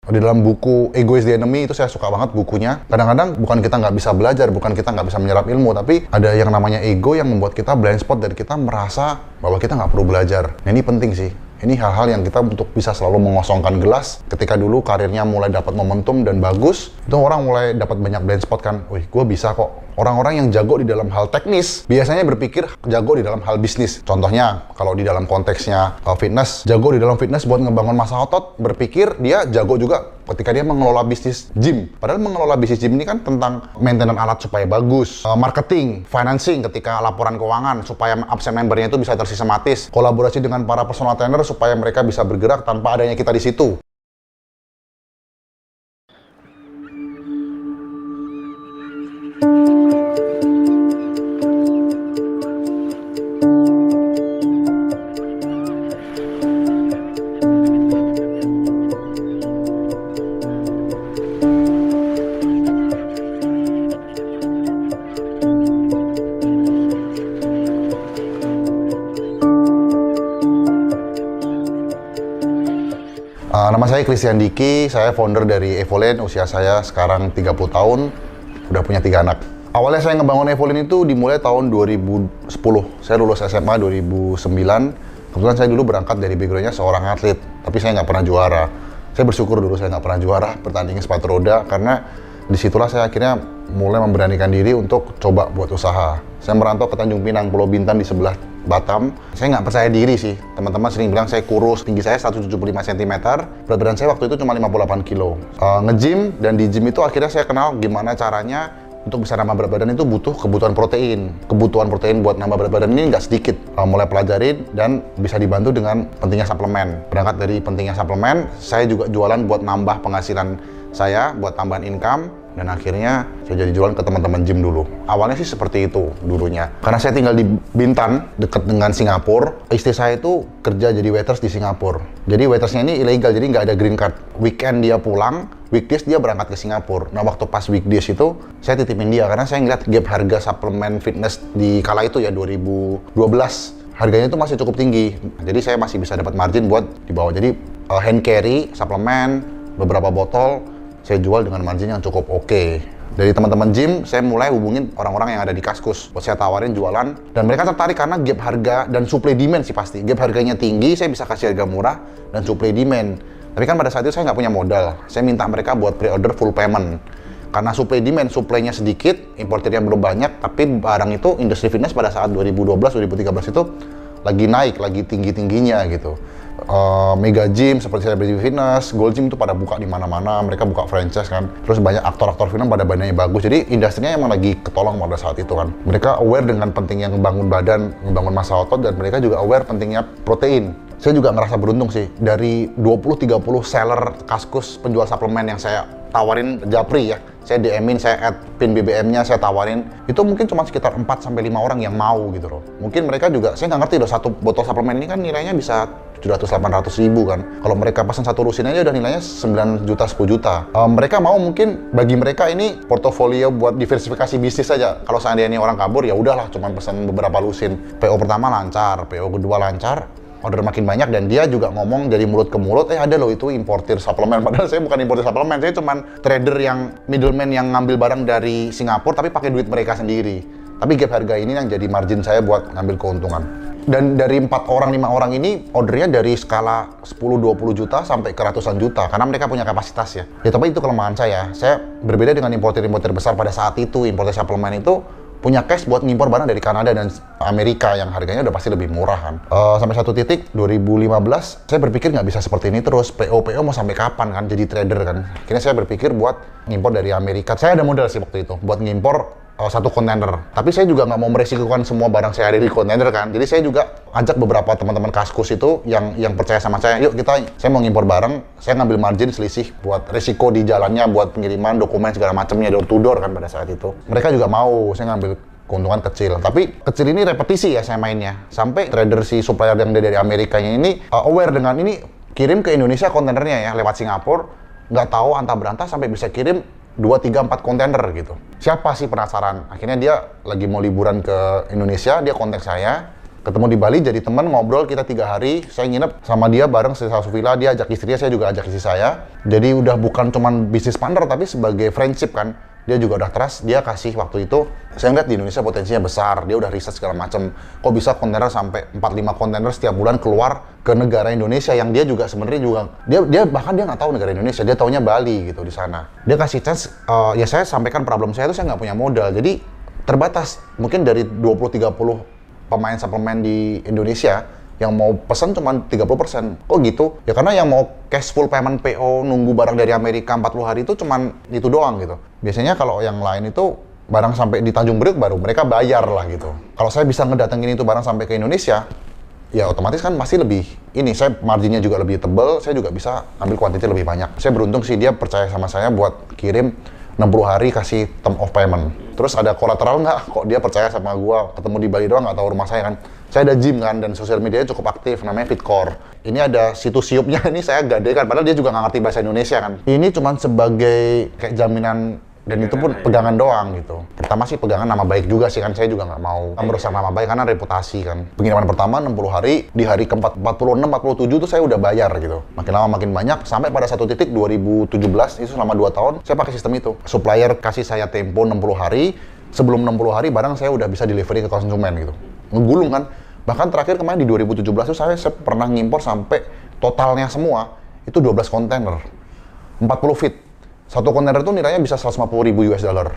Di dalam buku Ego is the Enemy itu saya suka banget bukunya. Kadang-kadang bukan kita nggak bisa belajar, bukan kita nggak bisa menyerap ilmu, tapi ada yang namanya ego yang membuat kita blind spot dan kita merasa bahwa kita nggak perlu belajar. Nah, ini penting sih. Ini hal-hal yang kita untuk bisa selalu mengosongkan gelas. Ketika dulu karirnya mulai dapat momentum dan bagus, itu orang mulai dapat banyak blind spot kan. Wih, gue bisa kok. Orang-orang yang jago di dalam hal teknis, biasanya berpikir jago di dalam hal bisnis. Contohnya, kalau di dalam konteksnya fitness, jago di dalam fitness buat ngebangun massa otot, berpikir dia jago juga ketika dia mengelola bisnis gym. Padahal mengelola bisnis gym ini kan tentang maintenance alat supaya bagus, marketing, financing ketika laporan keuangan, supaya absen membernya itu bisa tersistematis, kolaborasi dengan para personal trainer supaya mereka bisa bergerak tanpa adanya kita di situ. Nama saya Christian Diki, saya founder dari Evolene, usia saya sekarang 30 tahun, udah punya 3 anak. Awalnya saya ngebangun Evolene itu dimulai tahun 2010, saya lulus SMA 2009, kebetulan saya dulu berangkat dari backgroundnya seorang atlet, tapi saya nggak pernah juara. Saya bersyukur dulu saya nggak pernah juara pertandingan sepatu roda, karena disitulah saya akhirnya mulai memberanikan diri untuk coba buat usaha. Saya merantau ke Tanjung Pinang, Pulau Bintan di sebelah Batam. Saya nggak percaya diri sih. Teman-teman sering bilang saya kurus, tinggi saya 175 cm, berat badan saya waktu itu cuma 58 kilo. Nge-gym, dan di gym itu akhirnya saya kenal gimana caranya untuk bisa nambah berat badan itu butuh kebutuhan protein. Kebutuhan protein buat nambah berat badan ini nggak sedikit. Mulai pelajarin dan bisa dibantu dengan pentingnya suplemen. Berangkat dari pentingnya suplemen, saya juga jualan buat nambah penghasilan saya, buat tambahan income. Dan akhirnya saya jadi jualan ke teman-teman gym dulu. Awalnya sih seperti itu dulunya. Karena saya tinggal di Bintan, dekat dengan Singapura. Istri saya itu kerja jadi waiters di Singapura. Jadi waitersnya ini ilegal, jadi nggak ada green card. Weekend dia pulang, weekdays dia berangkat ke Singapura. Nah, waktu pas weekdays itu, saya titipin dia. Karena saya ngeliat gap harga suplemen fitness di kala itu ya, 2012. Harganya itu masih cukup tinggi. Jadi saya masih bisa dapat margin buat dibawa. Jadi hand carry, suplemen, beberapa botol, saya jual dengan margin yang cukup oke. Dari teman-teman gym, saya mulai hubungin orang-orang yang ada di Kaskus. Buat saya tawarin jualan, dan mereka tertarik karena gap harga dan supply demand sih pasti. Gap harganya tinggi, saya bisa kasih harga murah, dan supply demand. Tapi kan pada saat itu saya nggak punya modal. Saya minta mereka buat pre-order full payment. Karena supply demand, supply-nya sedikit, importernya belum banyak, tapi barang itu industri fitness pada saat 2012-2013 itu lagi naik, lagi tinggi-tingginya gitu. Mega gym seperti Celebrity Fitness, Gold Gym itu pada buka di mana-mana, mereka buka franchise kan. Terus banyak aktor-aktor film pada badannya bagus. Jadi industrinya emang lagi ketolong pada saat itu kan. Mereka aware dengan pentingnya ngebangun badan, ngebangun massa otot, dan mereka juga aware pentingnya protein. Saya juga ngerasa beruntung sih, dari 20-30 seller Kaskus penjual suplemen yang saya tawarin Japri ya, saya DM-in, saya add pin BBM-nya, saya tawarin, itu mungkin cuma sekitar 4-5 orang yang mau gitu loh. Mungkin mereka juga, saya nggak ngerti loh, satu botol suplemen ini kan nilainya bisa 700-800 ribu kan. Kalau mereka pesan satu lusin aja udah nilainya 9 juta, 10 juta. Mereka mau, mungkin bagi mereka ini portofolio buat diversifikasi bisnis saja. Kalau seandainya orang kabur, ya udahlah, cuma pesan beberapa lusin. PO pertama lancar, PO kedua lancar, order makin banyak, dan dia juga ngomong dari mulut ke mulut, ada loh itu importir suplemen. Padahal saya bukan importir suplemen, saya cuma trader yang middleman yang ngambil barang dari Singapura tapi pakai duit mereka sendiri. Tapi gap harga ini yang jadi margin saya buat ngambil keuntungan. Dan dari 4 orang, 5 orang ini ordernya dari skala 10-20 juta sampai ke ratusan juta, karena mereka punya kapasitas ya. Ya tapi itu kelemahan saya. Saya berbeda dengan importir-importir besar pada saat itu. Importir suplemen itu punya cash buat ngimpor barang dari Kanada dan Amerika yang harganya udah pasti lebih murah kan. Sampai satu titik 2015 saya berpikir nggak bisa seperti ini terus. PO mau sampai kapan kan jadi trader kan. Akhirnya saya berpikir buat ngimpor dari Amerika. Saya ada modal sih waktu itu buat ngimpor 1 kontainer. Tapi saya juga nggak mau meresikokan semua barang saya ada di kontainer kan. Jadi saya juga ajak beberapa teman-teman Kaskus itu yang percaya sama saya. Yuk saya mau ngimpor barang, saya ngambil margin selisih buat resiko di jalannya, buat pengiriman, dokumen segala macamnya, door to door kan pada saat itu. Mereka juga mau, saya ngambil keuntungan kecil. Tapi kecil ini repetisi ya saya mainnya. Sampai trader si supplier yang dari Amerikanya ini aware dengan ini, kirim ke Indonesia kontainernya ya lewat Singapura. Nggak tahu antah berantah sampai bisa kirim 2, 3, 4 kontainer gitu. Siapa sih penasaran? Akhirnya dia lagi mau liburan ke Indonesia, dia kontak saya. Ketemu di Bali jadi teman, ngobrol kita 3 hari. Saya nginep sama dia bareng satu villa, dia ajak istrinya, saya juga ajak istri saya. Jadi udah bukan cuman bisnis partner tapi sebagai friendship kan. Dia juga udah trust, dia kasih waktu itu. Saya ngeliat di Indonesia potensinya besar, dia udah riset segala macam. Kok bisa kontainer sampai 4-5 kontainer setiap bulan keluar ke negara Indonesia yang dia juga sebenarnya juga dia bahkan dia nggak tahu negara Indonesia, dia taunya Bali gitu di sana. Dia kasih chance, ya saya sampaikan problem saya itu saya nggak punya modal, jadi terbatas. Mungkin dari 20-30 pemain suplemen di Indonesia yang mau pesan cuma 30%. Kok gitu? Ya karena yang mau cash full payment PO nunggu barang dari Amerika 40 hari itu cuma itu doang gitu. Biasanya kalau yang lain itu barang sampai di Tanjung Priok baru mereka bayar lah gitu. Kalau saya bisa ngedatengin itu barang sampai ke Indonesia, ya otomatis kan pasti lebih ini, saya marginnya juga lebih tebal, saya juga bisa ambil kuantiti lebih banyak. Saya beruntung sih dia percaya sama saya buat kirim 60 hari kasih term of payment. Terus ada kolateral nggak? Kok dia percaya sama gua, ketemu di Bali doang nggak tahu rumah saya kan. Saya ada gym kan, dan sosial medianya cukup aktif, namanya Fitcore. Ini ada situs siupnya, ini saya gadekan, padahal dia juga nggak ngerti bahasa Indonesia kan. Ini cuma sebagai kayak jaminan, dan itu pun pegangan doang gitu. Pertama sih pegangan nama baik juga sih kan, saya juga nggak mau merusak nama baik karena reputasi kan. Pengiriman pertama 60 hari, di hari ke-46, 47 tuh saya udah bayar gitu. Makin lama makin banyak, sampai pada satu titik 2017, itu selama 2 tahun, saya pakai sistem itu. Supplier kasih saya tempo 60 hari, sebelum 60 hari barang saya udah bisa delivery ke konsumen gitu. Ngegulung kan. Bahkan terakhir kemarin di 2017 tuh saya pernah ngimpor sampai totalnya semua, itu 12 kontainer, 40 feet. Satu kontainer itu nilainya bisa 150.000 US dollar.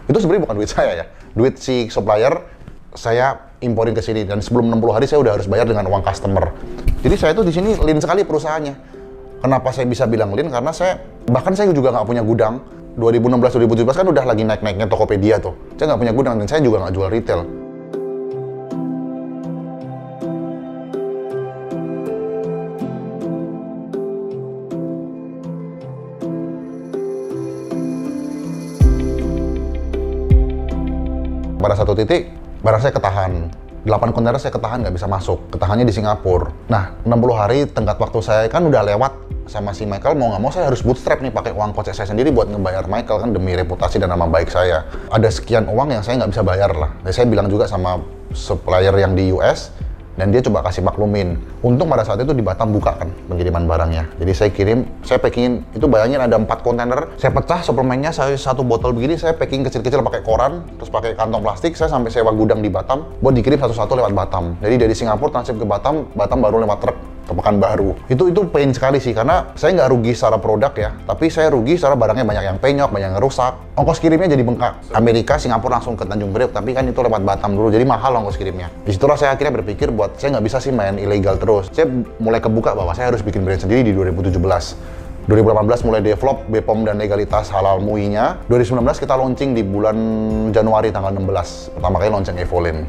Itu sebenarnya bukan duit saya ya, duit si supplier saya imporin ke sini, dan sebelum 60 hari saya udah harus bayar dengan uang customer. Jadi saya tuh di sini lean sekali perusahaannya. Kenapa saya bisa bilang lean? Karena bahkan saya juga nggak punya gudang. 2016-2017 kan udah lagi naik-naiknya Tokopedia tuh. Saya nggak punya gudang dan saya juga nggak jual retail. Pada satu titik, barang saya ketahan. 8 kontainer saya ketahan, nggak bisa masuk. Ketahannya di Singapura. Nah, 60 hari tenggat waktu saya kan udah lewat sama si Michael, mau nggak mau saya harus bootstrap nih, pakai uang kocek saya sendiri buat ngebayar Michael kan, demi reputasi dan nama baik saya. Ada sekian uang yang saya nggak bisa bayar lah. Dan saya bilang juga sama supplier yang di US, dan dia coba kasih maklumin. Untung pada saat itu di Batam buka kan pengiriman barangnya. Jadi saya packingin, itu bayangin ada 4 kontainer, saya pecah suplemennya, saya 1 botol begini, saya packing kecil-kecil pakai koran, terus pakai kantong plastik, saya sampai sewa gudang di Batam, buat dikirim satu-satu lewat Batam. Jadi dari Singapura transit ke Batam, Batam baru lewat truk ke Pekanbaru. Itu pain sekali sih, karena saya nggak rugi secara produk ya, tapi saya rugi secara barangnya banyak yang penyok, banyak yang rusak. Ongkos kirimnya jadi bengkak. Amerika, Singapura langsung ke Tanjung Priok, tapi kan itu lewat Batam dulu, jadi mahal ongkos kirimnya. Disitulah saya akhirnya berpikir buat, saya nggak bisa sih main ilegal terus. Saya mulai kebuka bahwa saya harus bikin brand sendiri di 2017. 2018 mulai develop BPOM dan legalitas halal MUI-nya. 2019 kita launching di bulan Januari tanggal 16. Pertama kali launching Evolene.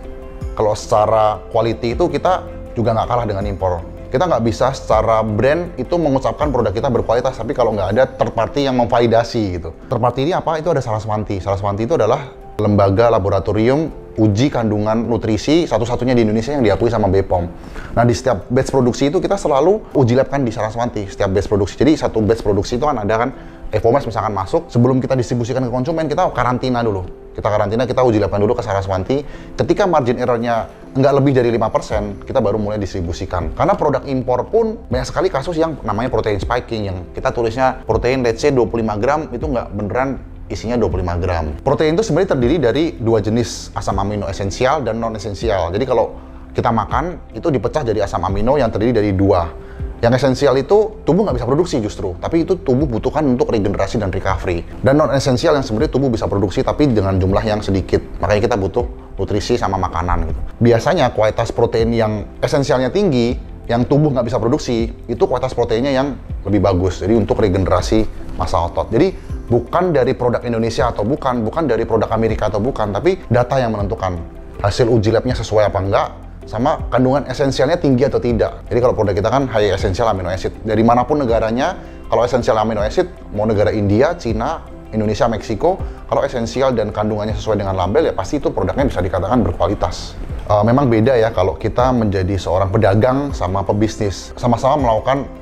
Kalau secara quality itu kita juga nggak kalah dengan impor. Kita nggak bisa secara brand itu mengucapkan produk kita berkualitas, tapi kalau nggak ada third party yang memvalidasi gitu. Third party ini apa? Itu ada Saraswanti. Saraswanti itu adalah lembaga laboratorium uji kandungan nutrisi satu-satunya di Indonesia yang diakui sama BPOM. Nah, di setiap batch produksi itu kita selalu uji lab kan di Saraswanti, setiap batch produksi. Jadi satu batch produksi itu kan ada kan, e-commerce misalkan masuk, sebelum kita distribusikan ke konsumen, kita karantina dulu. Kita uji labkan dulu ke Saraswanti. Ketika margin error-nya nggak lebih dari 5%, kita baru mulai distribusikan. Karena produk impor pun banyak sekali kasus yang namanya protein spiking, yang kita tulisnya protein let's say 25 gram, itu nggak beneran isinya 25 gram. Protein itu sebenarnya terdiri dari 2 jenis asam amino esensial dan non esensial. Jadi kalau kita makan, itu dipecah jadi asam amino yang terdiri dari 2. Yang esensial itu tubuh nggak bisa produksi justru, tapi itu tubuh butuhkan untuk regenerasi dan recovery. Dan non esensial yang sebenarnya tubuh bisa produksi tapi dengan jumlah yang sedikit. Makanya kita butuh nutrisi sama makanan gitu. Biasanya kualitas protein yang esensialnya tinggi, yang tubuh nggak bisa produksi, itu kualitas proteinnya yang lebih bagus. Jadi untuk regenerasi massa otot. Jadi bukan dari produk Indonesia atau bukan dari produk Amerika atau bukan, tapi data yang menentukan. Hasil uji labnya sesuai apa enggak, sama kandungan esensialnya tinggi atau tidak. Jadi kalau produk kita kan high essential amino acid. Dari manapun negaranya, kalau esensial amino acid, mau negara India, Cina, Indonesia, Meksiko, kalau esensial dan kandungannya sesuai dengan label, ya pasti itu produknya bisa dikatakan berkualitas. Memang beda ya kalau kita menjadi seorang pedagang sama pebisnis. Sama-sama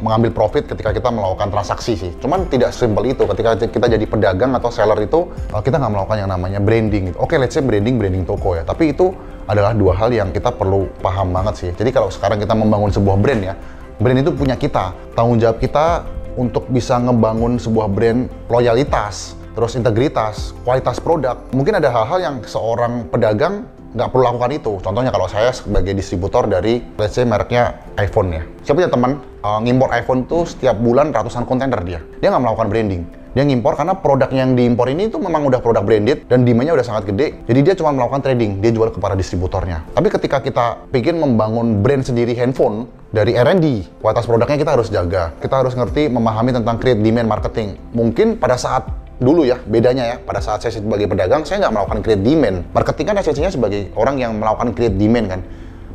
mengambil profit ketika kita melakukan transaksi sih. Cuman tidak simpel itu. Ketika kita jadi pedagang atau seller itu, kita nggak melakukan yang namanya branding. Oke, let's say branding toko ya. Tapi itu adalah dua hal yang kita perlu paham banget sih. Jadi kalau sekarang kita membangun sebuah brand ya, brand itu punya kita. Tanggung jawab kita untuk bisa ngebangun sebuah brand loyalitas, terus integritas, kualitas produk. Mungkin ada hal-hal yang seorang pedagang nggak perlu lakukan itu. Contohnya kalau saya sebagai distributor dari, let's say mereknya iPhone ya. Saya punya teman, ngimpor iPhone tuh setiap bulan ratusan kontainer dia. Dia nggak melakukan branding. Dia ngimpor karena produk yang diimpor ini tuh memang udah produk branded dan demand-nya udah sangat gede. Jadi dia cuma melakukan trading, dia jual kepada distributornya. Tapi ketika kita ingin membangun brand sendiri handphone, dari R&D, kualitas produknya kita harus jaga. Kita harus ngerti, memahami tentang create demand marketing. Mungkin pada saat dulu ya, bedanya ya, pada saat saya sebagai pedagang, saya nggak melakukan create demand. Marketing kan esensinya sebagai orang yang melakukan create demand kan.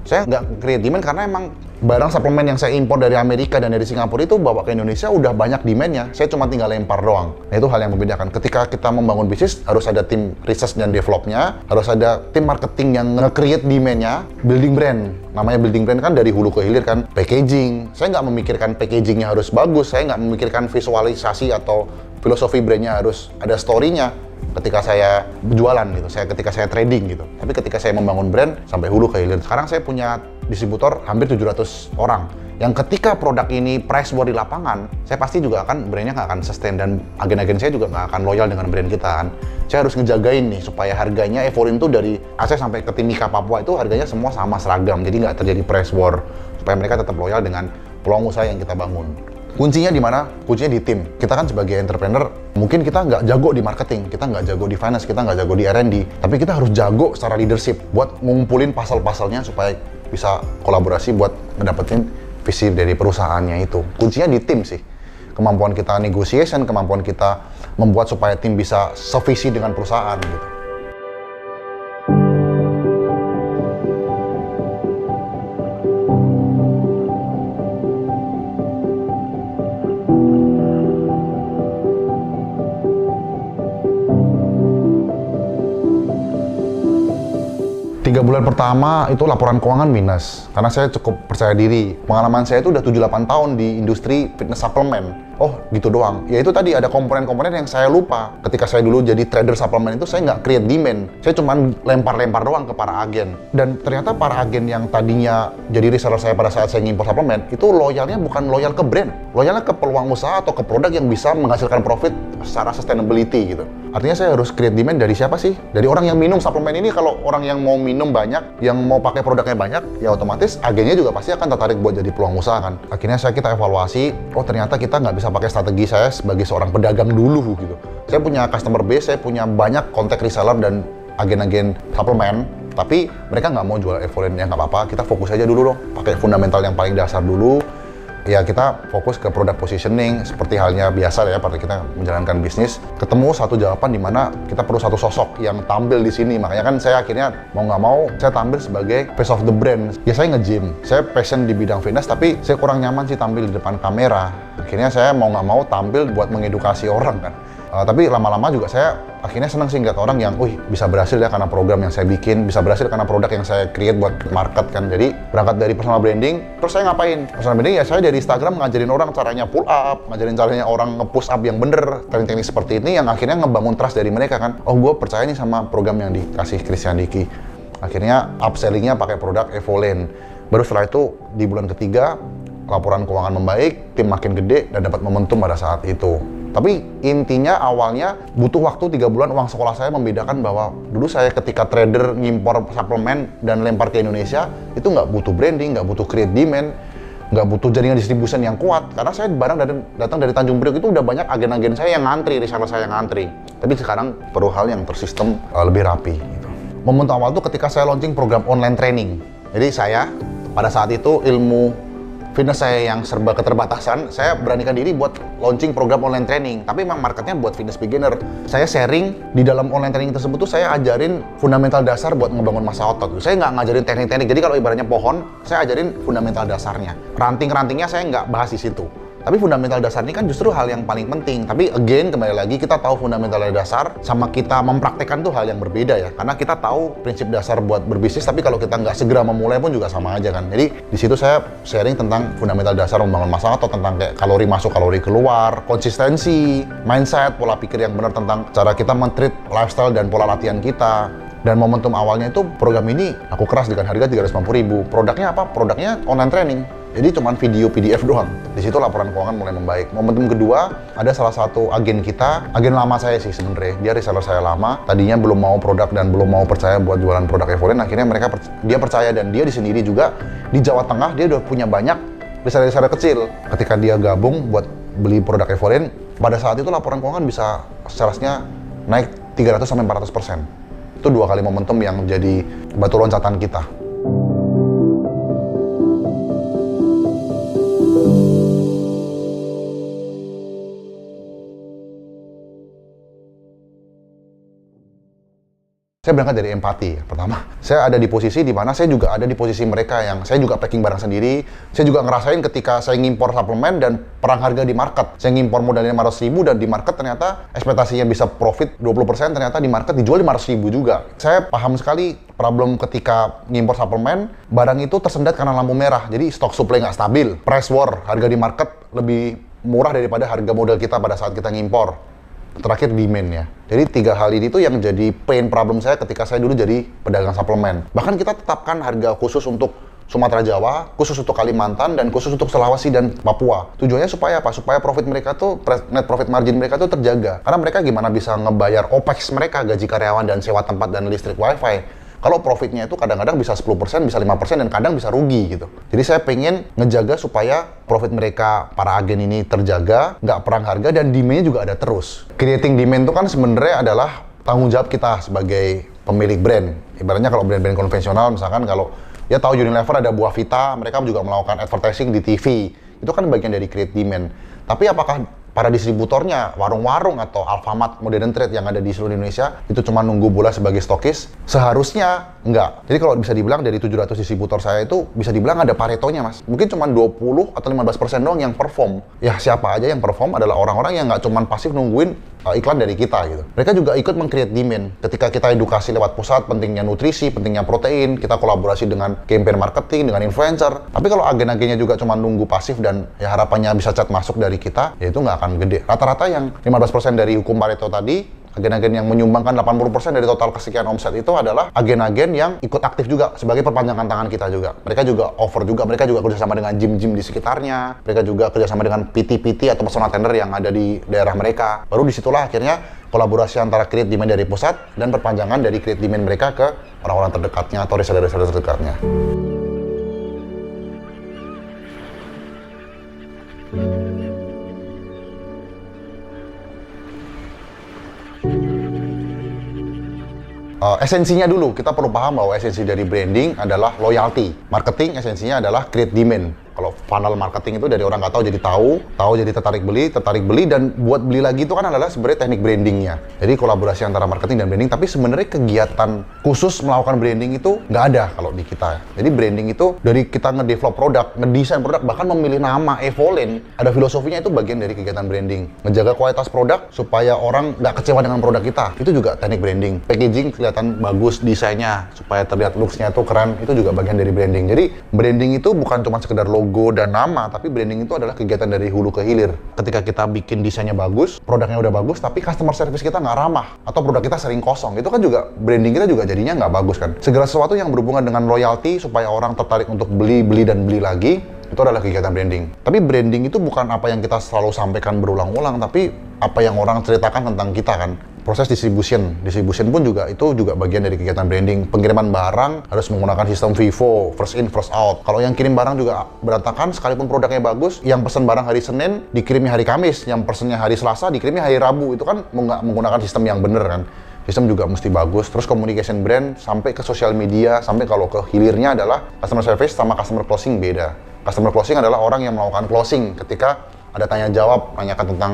Saya nggak create demand karena emang barang suplemen yang saya impor dari Amerika dan dari Singapura itu bawa ke Indonesia udah banyak demand-nya. Saya cuma tinggal lempar doang. Nah itu hal yang membedakan. Ketika kita membangun bisnis, harus ada tim research dan develop-nya, harus ada tim marketing yang nge-create demand-nya, building brand. Namanya building brand kan dari hulu ke hilir kan, packaging. Saya nggak memikirkan packaging-nya harus bagus, saya nggak memikirkan visualisasi atau filosofi brand-nya harus ada story-nya ketika saya jualan gitu, ketika saya trading gitu. Tapi ketika saya membangun brand sampai hulu ke hilir. Sekarang saya punya distributor hampir 700 orang. Yang ketika produk ini price war di lapangan, saya pasti juga brandnya nggak akan sustain dan agen-agen saya juga nggak akan loyal dengan brand kita kan. Saya harus ngejagain nih supaya harganya Evolin tuh dari Aceh sampai ke Timika Papua itu harganya semua sama seragam. Jadi nggak terjadi price war supaya mereka tetap loyal dengan peluang usaha yang kita bangun. Kuncinya di mana? Kuncinya di tim. Kita kan sebagai entrepreneur, mungkin kita nggak jago di marketing, kita nggak jago di finance, kita nggak jago di R&D, tapi kita harus jago secara leadership buat ngumpulin pasal-pasalnya supaya bisa kolaborasi buat ngedapetin visi dari perusahaannya itu. Kuncinya di tim sih. Kemampuan kita negotiation, kemampuan kita membuat supaya tim bisa sevisi dengan perusahaan gitu. 3 bulan pertama itu laporan keuangan minus karena saya cukup percaya diri. Pengalaman saya itu udah 7-8 tahun di industri fitness suplemen. Oh gitu doang. Ya itu tadi ada komponen-komponen yang saya lupa. Ketika saya dulu jadi trader suplemen itu saya nggak create demand. Saya cuma lempar-lempar doang ke para agen. Dan ternyata para agen yang tadinya jadi reseller saya pada saat saya ngimpor suplemen itu loyalnya bukan loyal ke brand. Loyalnya ke peluang usaha atau ke produk yang bisa menghasilkan profit secara sustainability gitu. Artinya saya harus create demand dari siapa sih? Dari orang yang minum suplemen ini. Kalau orang yang mau minum banyak, yang mau pakai produknya banyak, ya otomatis agennya juga pasti akan tertarik buat jadi peluang usaha kan. Akhirnya kita evaluasi, oh ternyata kita nggak bisa pakai strategi saya sebagai seorang pedagang dulu gitu. Saya punya customer base, saya punya banyak kontak reseller dan agen-agen suplemen, tapi mereka nggak mau jual Evolin. Ya nggak apa-apa, kita fokus aja dulu dong, pakai fundamental yang paling dasar dulu. Ya kita fokus ke product positioning seperti halnya biasa ya pada kita menjalankan bisnis. Ketemu satu jawaban di mana kita perlu satu sosok yang tampil di sini. Makanya kan saya akhirnya mau nggak mau saya tampil sebagai face of the brand. Ya saya nge-gym, saya passion di bidang fitness tapi saya kurang nyaman sih tampil di depan kamera. Akhirnya saya mau nggak mau tampil buat mengedukasi orang kan. Tapi lama-lama juga saya akhirnya senang sih ngeliat orang yang, bisa berhasil ya karena program yang saya bikin, bisa berhasil karena produk yang saya create buat market kan. Jadi berangkat dari personal branding, terus saya ngapain? Personal branding ya saya dari Instagram ngajarin orang caranya pull up, ngajarin caranya orang nge-push up yang bener, teknik-teknik seperti ini yang akhirnya ngebangun trust dari mereka kan. Oh gue percaya nih sama program yang dikasih Christian Diki. Akhirnya upsellingnya pakai produk Evolin. Baru setelah itu di bulan ketiga, laporan keuangan membaik, tim makin gede dan dapat momentum pada saat itu. Tapi intinya awalnya butuh waktu 3 bulan. Uang sekolah saya membedakan bahwa dulu saya ketika trader ngimpor suplemen dan lempar ke Indonesia itu nggak butuh branding, nggak butuh create demand, nggak butuh jaringan distribution yang kuat. Karena saya barang datang dari Tanjung Priok itu udah banyak agen-agen saya yang ngantri, reseller saya yang ngantri. Tapi sekarang perlu hal yang tersistem lebih rapi. Gitu. Momentum awal itu ketika saya launching program online training. Jadi saya pada saat itu ilmu fitness saya yang serba keterbatasan, saya beranikan diri buat launching program online training. Tapi memang marketnya buat fitness beginner. Saya sharing di dalam online training tersebut tuh saya ajarin fundamental dasar buat ngebangun massa otot. Saya nggak ngajarin teknik-teknik. Jadi kalau ibaratnya pohon, saya ajarin fundamental dasarnya. Ranting-rantingnya saya nggak bahas di situ. Tapi fundamental dasar ini kan justru hal yang paling penting. Tapi again, kembali lagi, kita tahu fundamental dasar sama kita mempraktekkan tuh hal yang berbeda ya. Karena kita tahu prinsip dasar buat berbisnis, tapi kalau kita nggak segera memulai pun juga sama aja kan. Jadi di situ saya sharing tentang fundamental dasar membangun masalah, atau tentang kayak kalori masuk, kalori keluar, konsistensi, mindset, pola pikir yang benar tentang cara kita men-treat lifestyle dan pola latihan kita. Dan momentum awalnya itu program ini aku keras dengan harga 350.000. Produknya apa? Produknya online training. Jadi cuman video PDF doang. Di situ laporan keuangan mulai membaik. Momentum kedua, ada salah satu agen kita, agen lama saya sih sebenarnya. Dia reseller saya lama. Tadinya belum mau produk dan belum mau percaya buat jualan produk Evolent. Akhirnya dia percaya, dan dia di sendiri juga di Jawa Tengah dia udah punya banyak reseller kecil. Ketika dia gabung buat beli produk Evolent, pada saat itu laporan keuangan bisa salesnya naik 300-400%. Itu 2 kali momentum yang jadi batu loncatan kita. Saya berangkat dari empati. Pertama, saya ada di posisi di mana saya juga ada di posisi mereka, yang saya juga packing barang sendiri. Saya juga ngerasain ketika saya ngimpor suplemen dan perang harga di market. Saya ngimpor modalnya 500.000 dan di market ternyata ekspektasinya bisa profit 20%, ternyata di market dijual 500.000 juga. Saya paham sekali problem ketika ngimpor suplemen, barang itu tersendat karena lampu merah. Jadi stok supply nggak stabil. Price war, harga di market lebih murah daripada harga modal kita pada saat kita ngimpor. Terakhir demand ya. Jadi 3 hal ini tuh yang jadi pain problem saya ketika saya dulu jadi pedagang suplemen. Bahkan kita tetapkan harga khusus untuk Sumatera Jawa, khusus untuk Kalimantan, dan khusus untuk Sulawesi dan Papua. Tujuannya supaya apa? Supaya profit mereka tuh, net profit margin mereka tuh terjaga. Karena mereka gimana bisa ngebayar OPEX mereka, gaji karyawan dan sewa tempat dan listrik wifi, kalau profitnya itu kadang-kadang bisa 10%, bisa 5%, dan kadang bisa rugi gitu. Jadi saya pengen ngejaga supaya profit mereka, para agen ini terjaga, nggak perang harga, dan demand-nya juga ada terus. Creating demand itu kan sebenarnya adalah tanggung jawab kita sebagai pemilik brand. Ibaratnya kalau brand-brand konvensional, misalkan kalau ya tahu Unilever ada Buah Vita, mereka juga melakukan advertising di TV. Itu kan bagian dari create demand. Tapi apakah para distributornya, warung-warung atau Alfamart, Modern Trade yang ada di seluruh Indonesia itu cuma nunggu bola sebagai stokis? Seharusnya enggak. Jadi kalau bisa dibilang dari 700 distributor saya itu bisa dibilang ada paretonya, Mas. Mungkin cuma 20 atau 15% doang yang perform. Ya siapa aja yang perform adalah orang-orang yang nggak cuma pasif nungguin iklan dari kita gitu. Mereka juga ikut meng-create demand. Ketika kita edukasi lewat pusat pentingnya nutrisi, pentingnya protein, kita kolaborasi dengan campaign marketing, dengan influencer. Tapi kalau agen-agennya juga cuma nunggu pasif dan ya harapannya bisa cat masuk dari kita, ya itu nggak akan gede. Rata-rata yang 15% dari hukum Pareto tadi, agen-agen yang menyumbangkan 80% dari total kesekian omset itu adalah agen-agen yang ikut aktif juga sebagai perpanjangan tangan kita juga. Mereka juga offer juga, mereka juga kerjasama dengan gym-gym di sekitarnya, mereka juga kerjasama dengan PT-PT atau personal trainer yang ada di daerah mereka. Baru disitulah akhirnya kolaborasi antara create demand dari pusat dan perpanjangan dari create demand mereka ke orang-orang terdekatnya atau reseller-reseller terdekatnya. Esensinya dulu, kita perlu paham bahwa esensi dari branding adalah loyalty. Marketing esensinya adalah create demand. Kalau funnel marketing itu dari orang nggak tahu jadi tahu jadi tertarik beli, dan buat beli lagi itu kan adalah sebenarnya teknik brandingnya. Jadi kolaborasi antara marketing dan branding, tapi sebenarnya kegiatan khusus melakukan branding itu nggak ada kalau di kita. Jadi branding itu dari kita ngedevelop produk, ngedesain produk, bahkan memilih nama Evolent, ada filosofinya, itu bagian dari kegiatan branding. Menjaga kualitas produk supaya orang nggak kecewa dengan produk kita, itu juga teknik branding. Packaging kelihatan bagus desainnya, supaya terlihat looks-nya itu keren, itu juga bagian dari branding. Jadi branding itu bukan cuma sekedar logo dan nama, tapi branding itu adalah kegiatan dari hulu ke hilir. Ketika kita bikin desainnya bagus, produknya udah bagus, tapi customer service kita nggak ramah, atau produk kita sering kosong, itu kan juga branding kita juga jadinya nggak bagus kan. Segala sesuatu yang berhubungan dengan loyalty supaya orang tertarik untuk beli dan beli lagi, itu adalah kegiatan branding. Tapi branding itu bukan apa yang kita selalu sampaikan berulang-ulang, tapi apa yang orang ceritakan tentang kita kan. Proses distribution pun juga itu juga bagian dari kegiatan branding. Pengiriman barang harus menggunakan sistem FIFO, first in first out. Kalau yang kirim barang juga berantakan, sekalipun produknya bagus, yang pesen barang hari Senin dikirimnya hari Kamis, yang pesennya hari Selasa dikirimnya hari Rabu, itu kan nggak menggunakan sistem yang bener kan. Sistem juga mesti bagus. Terus communication brand sampai ke sosial media, sampai kalau ke hilirnya adalah customer service sama customer closing beda. Customer closing adalah orang yang melakukan closing ketika ada tanya jawab, tanyakan tentang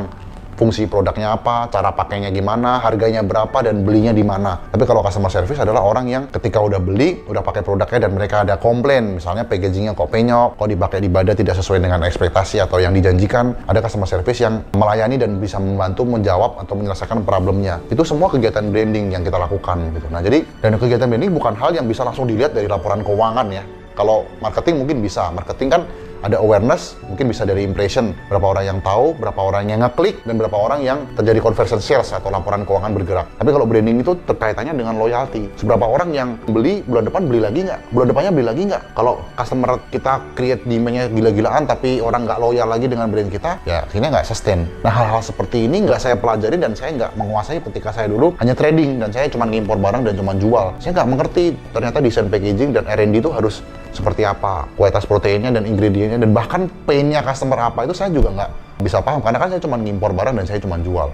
fungsi produknya apa, cara pakainya gimana, harganya berapa, dan belinya di mana. Tapi kalau customer service adalah orang yang ketika udah beli, udah pakai produknya dan mereka ada komplain, misalnya packagingnya kok penyok, kok dipakai di badan tidak sesuai dengan ekspektasi atau yang dijanjikan, ada customer service yang melayani dan bisa membantu menjawab atau menyelesaikan problemnya. Itu semua kegiatan branding yang kita lakukan gitu. Nah jadi, dan kegiatan branding bukan hal yang bisa langsung dilihat dari laporan keuangan ya. Kalau marketing mungkin bisa, marketing kan ada awareness, mungkin bisa dari impression, berapa orang yang tahu, berapa orang yang ngeklik, dan berapa orang yang terjadi conversion sales atau laporan keuangan bergerak. Tapi kalau branding itu terkaitannya dengan loyalty. Seberapa orang yang beli, bulan depan beli lagi nggak? Bulan depannya beli lagi nggak? Kalau customer kita create demand-nya gila-gilaan, tapi orang nggak loyal lagi dengan brand kita, ya akhirnya nggak sustain. Nah hal-hal seperti ini nggak saya pelajari dan saya nggak menguasai ketika saya dulu hanya trading, dan saya cuma ngimpor barang dan cuma jual. Saya nggak mengerti ternyata desain packaging dan R&D itu harus seperti apa, kualitas proteinnya dan ingredientnya, dan bahkan pain-nya customer apa, itu saya juga nggak bisa paham, karena kan saya cuma ngimpor barang dan saya cuma jual.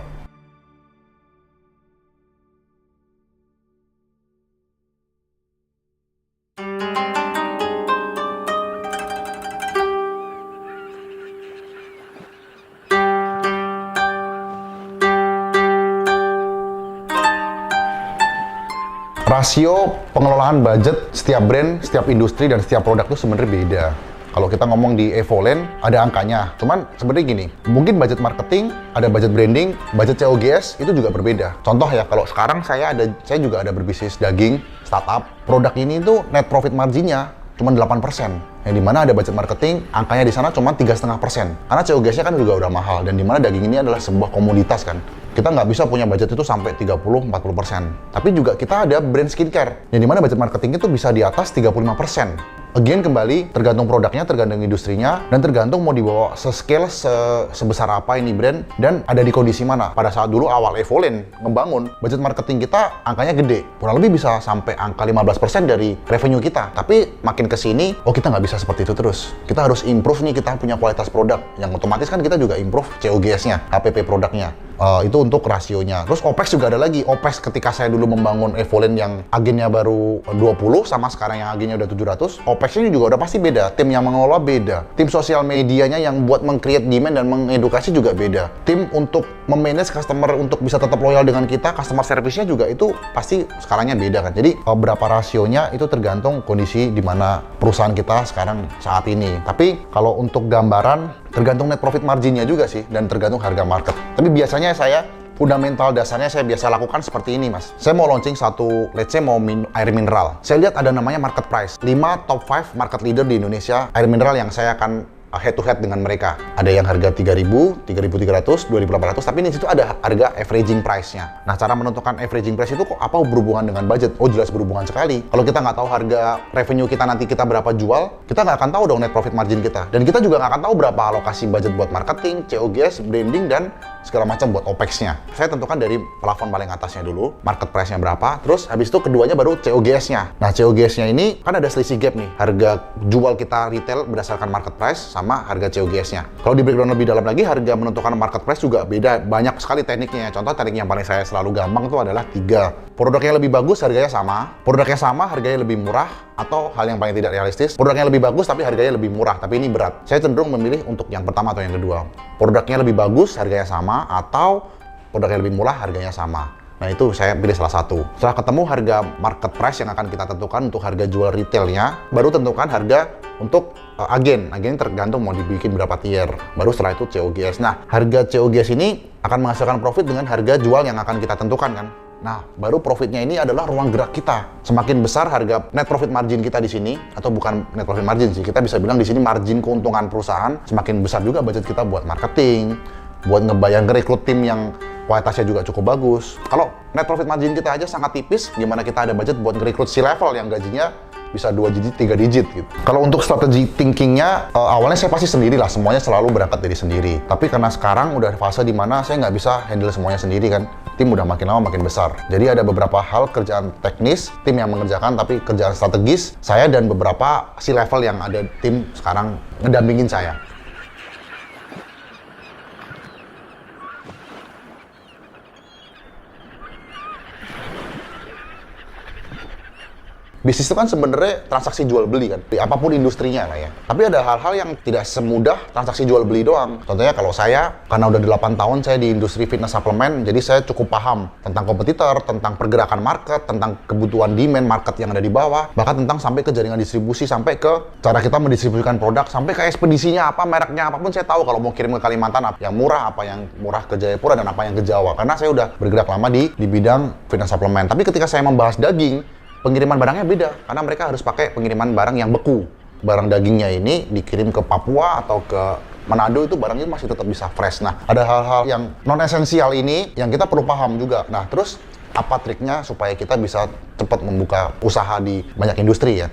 Rasio pengelolaan budget setiap brand, setiap industri, dan setiap produk itu sebenarnya beda. Kalau kita ngomong di Evolent, ada angkanya. Cuman sebenarnya gini, mungkin budget marketing, ada budget branding, budget COGS, itu juga berbeda. Contoh ya, kalau sekarang saya juga ada berbisnis daging, startup. Produk ini tuh net profit marginnya cuma 8%. Yang dimana ada budget marketing, angkanya di sana cuma 3,5%. Karena COGS-nya kan juga udah mahal, dan dimana daging ini adalah sebuah komoditas kan. Kita nggak bisa punya budget itu sampai 30-40%. Tapi juga kita ada brand skincare, yang dimana budget marketing itu bisa di atas 35%. Again, kembali tergantung produknya, tergantung industrinya, dan tergantung mau dibawa se-scale sebesar apa ini brand, dan ada di kondisi mana. Pada saat dulu awal Evolent ngebangun, budget marketing kita angkanya gede. Kurang lebih bisa sampai angka 15% dari revenue kita. Tapi makin kesini, oh kita nggak bisa seperti itu terus. Kita harus improve nih, kita punya kualitas produk. Yang otomatis kan kita juga improve COGS-nya, HPP produknya. Itu untuk rasionya. Terus OPEX juga ada lagi. OPEX ketika saya dulu membangun Evolent yang agennya baru 20 sama sekarang yang agennya udah 700, OPEX-nya juga udah pasti beda. Tim yang mengelola beda. Tim sosial medianya yang buat meng-create demand dan mengedukasi juga beda. Tim untuk memanage customer untuk bisa tetap loyal dengan kita, customer service-nya juga itu pasti skalanya beda kan. Jadi berapa rasionya itu tergantung kondisi di mana perusahaan kita sekarang saat ini. Tapi kalau untuk gambaran tergantung net profit marginnya juga sih, dan tergantung harga market. Tapi biasanya saya fundamental dasarnya saya biasa lakukan seperti ini mas. Saya mau launching satu, let's say mau air mineral. Saya lihat ada namanya market price. 5 top 5 market leader di Indonesia air mineral yang saya akan head to head dengan mereka. Ada yang harga 3.000, 3.300, 2.800, tapi di situ ada harga averaging price-nya. Nah, cara menentukan averaging price itu kok apa berhubungan dengan budget? Oh, jelas berhubungan sekali. Kalau kita nggak tahu harga revenue kita nanti kita berapa jual, kita nggak akan tahu dong net profit margin kita. Dan kita juga nggak akan tahu berapa alokasi budget buat marketing, COGS, branding, dan segala macam buat OPEX-nya. Saya tentukan dari plafon paling atasnya dulu, market price-nya berapa, terus habis itu keduanya baru COGS-nya. Nah, COGS-nya ini kan ada selisih gap nih, harga jual kita retail berdasarkan market price sama harga COGS-nya. Kalau di breakdown lebih dalam lagi, harga menentukan market price juga beda, banyak sekali tekniknya. Contoh teknik yang paling saya selalu gampang itu adalah 3. Produknya lebih bagus, harganya sama. Produknya sama, harganya lebih murah. Atau hal yang paling tidak realistis, produknya lebih bagus tapi harganya lebih murah, tapi ini berat. Saya cenderung memilih untuk yang pertama atau yang kedua. Produknya lebih bagus, harganya sama, atau produknya lebih murah, harganya sama. Nah itu saya pilih salah satu. Setelah ketemu harga market price yang akan kita tentukan untuk harga jual retailnya, baru tentukan harga untuk agen. Agen tergantung mau dibikin berapa tier. Baru setelah itu COGS. Nah, harga COGS ini akan menghasilkan profit dengan harga jual yang akan kita tentukan kan. Nah, baru profitnya ini adalah ruang gerak kita. Semakin besar harga net profit margin kita di sini, atau bukan net profit margin sih, kita bisa bilang di sini margin keuntungan perusahaan, semakin besar juga budget kita buat marketing, buat ngebayang rekrut tim yang kualitasnya juga cukup bagus. Kalau net profit margin kita aja sangat tipis, gimana kita ada budget buat ngerekrut C-level yang gajinya bisa 2 digit, 3 digit gitu. Kalau untuk strategi thinkingnya, awalnya saya pasti sendiri lah, semuanya selalu berangkat dari sendiri. Tapi karena sekarang udah fase di mana saya nggak bisa handle semuanya sendiri kan, tim udah makin lama makin besar. Jadi ada beberapa hal kerjaan teknis, tim yang mengerjakan, tapi kerjaan strategis, saya dan beberapa C-level yang ada tim sekarang ngedampingin saya. Bisnis itu kan sebenarnya transaksi jual beli kan, di apapun industrinya lah ya. Tapi ada hal-hal yang tidak semudah transaksi jual beli doang. Contohnya kalau saya, karena udah 8 tahun saya di industri fitness suplemen, jadi saya cukup paham tentang kompetitor, tentang pergerakan market, tentang kebutuhan demand market yang ada di bawah, bahkan tentang sampai ke jaringan distribusi, sampai ke cara kita mendistribusikan produk, sampai ke ekspedisinya apa, mereknya apapun saya tahu. Kalau mau kirim ke Kalimantan apa yang murah, apa yang murah ke Jayapura, dan apa yang ke Jawa. Karena saya udah bergerak lama di bidang fitness suplemen. Tapi ketika saya membahas daging, pengiriman barangnya beda, karena mereka harus pakai pengiriman barang yang beku. Barang dagingnya ini dikirim ke Papua atau ke Manado, itu barangnya masih tetap bisa fresh. Nah, ada hal-hal yang non-esensial ini yang kita perlu paham juga. Nah, terus apa triknya supaya kita bisa cepat membuka usaha di banyak industri ya?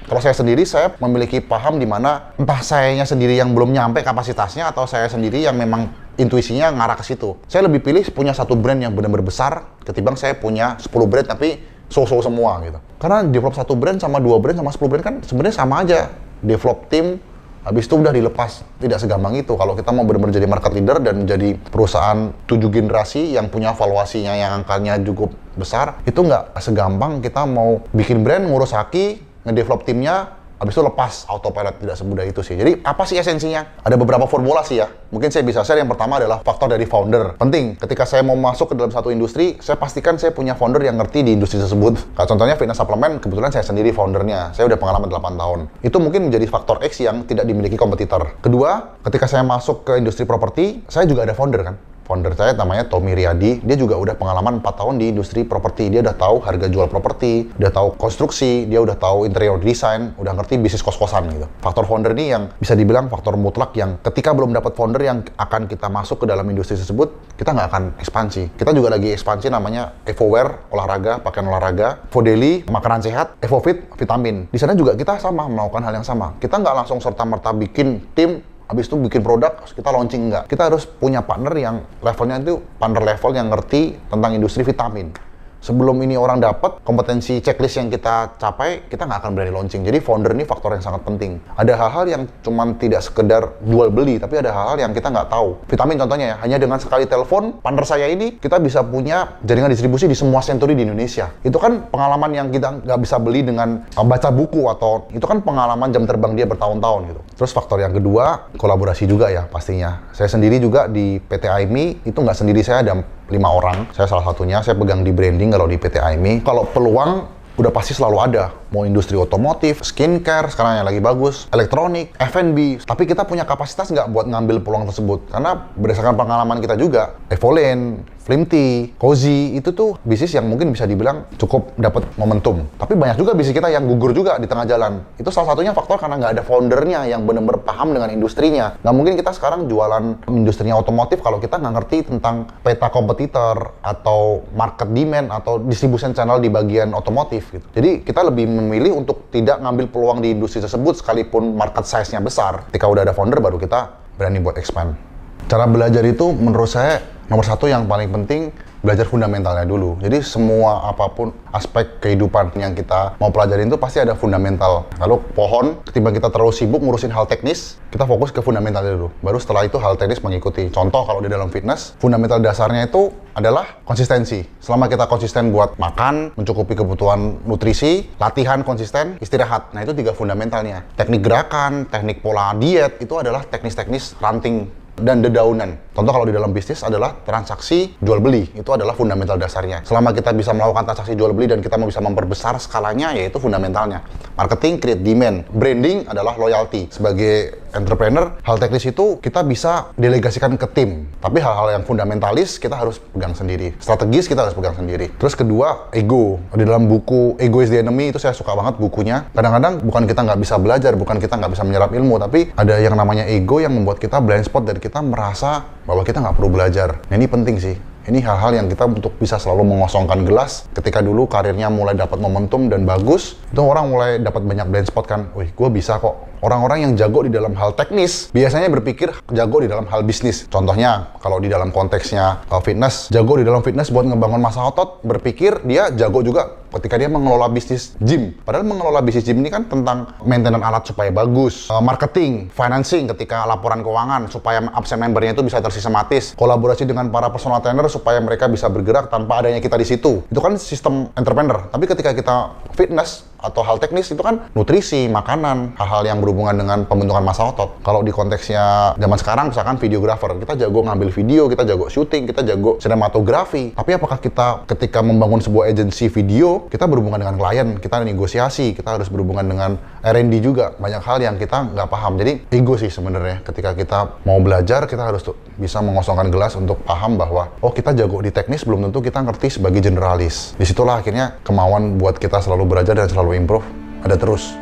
Kalau saya sendiri, saya memiliki paham di mana entah sayanya sendiri yang belum nyampe kapasitasnya atau saya sendiri yang memang intuisinya ngarah ke situ. Saya lebih pilih punya satu brand yang benar-benar besar ketimbang saya punya 10 brand tapi so-so semua gitu. Karena develop satu brand sama 2 brand sama 10 brand kan sebenarnya sama aja. Develop tim, habis itu udah dilepas. Tidak segampang itu. Kalau kita mau benar-benar jadi market leader dan jadi perusahaan 7 generasi yang punya valuasinya yang angkanya cukup besar, itu nggak segampang kita mau bikin brand, ngurus haki, ngedevelop timnya, habis itu lepas autopilot. Tidak semudah itu sih. Jadi apa sih esensinya? Ada beberapa formula sih ya. Mungkin saya bisa share. Yang pertama adalah faktor dari founder. Penting, ketika saya mau masuk ke dalam satu industri, saya pastikan saya punya founder yang ngerti di industri tersebut. Kayak contohnya fitness suplemen, kebetulan saya sendiri foundernya. Saya udah pengalaman 8 tahun. Itu mungkin menjadi faktor X yang tidak dimiliki kompetitor. Kedua, ketika saya masuk ke industri properti, saya juga ada founder kan. Founder saya namanya Tommy Riyadi, dia juga udah pengalaman 4 tahun di industri properti. Dia udah tahu harga jual properti, udah tahu konstruksi, dia udah tahu interior design, udah ngerti bisnis kos-kosan gitu. Faktor founder ini yang bisa dibilang faktor mutlak yang ketika belum dapat founder yang akan kita masuk ke dalam industri tersebut, kita nggak akan ekspansi. Kita juga lagi ekspansi namanya EvoWear, olahraga, pakaian olahraga, Vodeli, makanan sehat, EvoFit, vitamin. Di sana juga kita sama, melakukan hal yang sama. Kita nggak langsung serta-merta bikin tim, habis itu bikin produk, kita launching, enggak. Kita harus punya partner yang levelnya itu partner level yang ngerti tentang industri vitamin. Sebelum ini orang dapat kompetensi checklist yang kita capai, kita nggak akan berani launching. Jadi founder ini faktor yang sangat penting. Ada hal-hal yang cuman tidak sekedar jual beli, tapi ada hal-hal yang kita nggak tahu. Vitamin contohnya ya, hanya dengan sekali telepon, partner saya ini, kita bisa punya jaringan distribusi di semua Century di Indonesia. Itu kan pengalaman yang kita nggak bisa beli dengan baca buku, atau itu kan pengalaman jam terbang dia bertahun-tahun gitu. Terus faktor yang kedua, kolaborasi juga ya pastinya. Saya sendiri juga di PT AIMI, itu nggak sendiri, saya ada 5 orang, saya salah satunya, saya pegang di branding kalau di PT AIMI. Kalau peluang udah pasti selalu ada, mau industri otomotif, skincare, sekarang yang lagi bagus, elektronik, F&B, tapi kita punya kapasitas nggak buat ngambil peluang tersebut? Karena berdasarkan pengalaman kita juga, Evolane, Flimty, Cozy, itu tuh bisnis yang mungkin bisa dibilang cukup dapat momentum. Tapi banyak juga bisnis kita yang gugur juga di tengah jalan. Itu salah satunya faktor karena nggak ada foundernya yang benar-benar paham dengan industrinya. Nggak mungkin kita sekarang jualan industrinya otomotif kalau kita nggak ngerti tentang peta kompetitor, atau market demand, atau distribution channel di bagian otomotif gitu. Jadi kita lebih memilih untuk tidak ngambil peluang di industri tersebut sekalipun market size-nya besar. Ketika udah ada founder baru kita berani buat expand. Cara belajar itu menurut saya nomor satu yang paling penting, belajar fundamentalnya dulu. Jadi semua apapun aspek kehidupan yang kita mau pelajarin itu pasti ada fundamental. Lalu pohon, ketimbang kita terlalu sibuk ngurusin hal teknis, kita fokus ke fundamentalnya dulu. Baru setelah itu hal teknis mengikuti. Contoh kalau di dalam fitness, fundamental dasarnya itu adalah konsistensi. Selama kita konsisten buat makan, mencukupi kebutuhan nutrisi, latihan konsisten, istirahat. Nah itu 3 fundamentalnya. Teknik gerakan, teknik pola diet, itu adalah teknis-teknis ranting dan dedaunan. Contoh kalau di dalam bisnis adalah transaksi jual beli, itu adalah fundamental dasarnya. Selama kita bisa melakukan transaksi jual beli dan kita mau bisa memperbesar skalanya, yaitu fundamentalnya. Marketing, create demand. Branding adalah loyalty. Sebagai entrepreneur, hal teknis itu kita bisa delegasikan ke tim. Tapi hal-hal yang fundamentalis kita harus pegang sendiri. Strategis kita harus pegang sendiri. Terus kedua, ego. Di dalam buku Ego is the Enemy itu saya suka banget bukunya. Kadang-kadang bukan kita nggak bisa belajar, bukan kita nggak bisa menyerap ilmu, tapi ada yang namanya ego yang membuat kita blind spot dan kita merasa bahwa kita nggak perlu belajar. Nah, ini penting sih. Ini hal-hal yang kita untuk bisa selalu mengosongkan gelas. Ketika dulu karirnya mulai dapat momentum dan bagus, itu orang mulai dapat banyak blind spot kan. Wih, gue bisa kok. Orang-orang yang jago di dalam hal teknis biasanya berpikir jago di dalam hal bisnis. Contohnya, kalau di dalam konteksnya fitness, jago di dalam fitness buat ngebangun massa otot, berpikir dia jago juga ketika dia mengelola bisnis gym. Padahal mengelola bisnis gym ini kan tentang maintenance alat supaya bagus, marketing, financing ketika laporan keuangan supaya absen membernya itu bisa tersistematis, kolaborasi dengan para personal trainer supaya mereka bisa bergerak tanpa adanya kita di situ. Itu kan sistem entrepreneur. Tapi ketika kita fitness, atau hal teknis itu kan nutrisi, makanan, hal-hal yang berhubungan dengan pembentukan massa otot. Kalau di konteksnya zaman sekarang misalkan videographer, kita jago ngambil video, kita jago syuting, kita jago sinematografi. Tapi apakah kita ketika membangun sebuah agensi video, kita berhubungan dengan klien, kita negosiasi, kita harus berhubungan dengan R&D juga. Banyak hal yang kita nggak paham. Jadi ego sih sebenarnya. Ketika kita mau belajar, kita harus bisa mengosongkan gelas untuk paham bahwa oh kita jago di teknis, belum tentu kita ngerti sebagai generalis. Disitulah akhirnya kemauan buat kita selalu belajar dan selalu improve ada terus.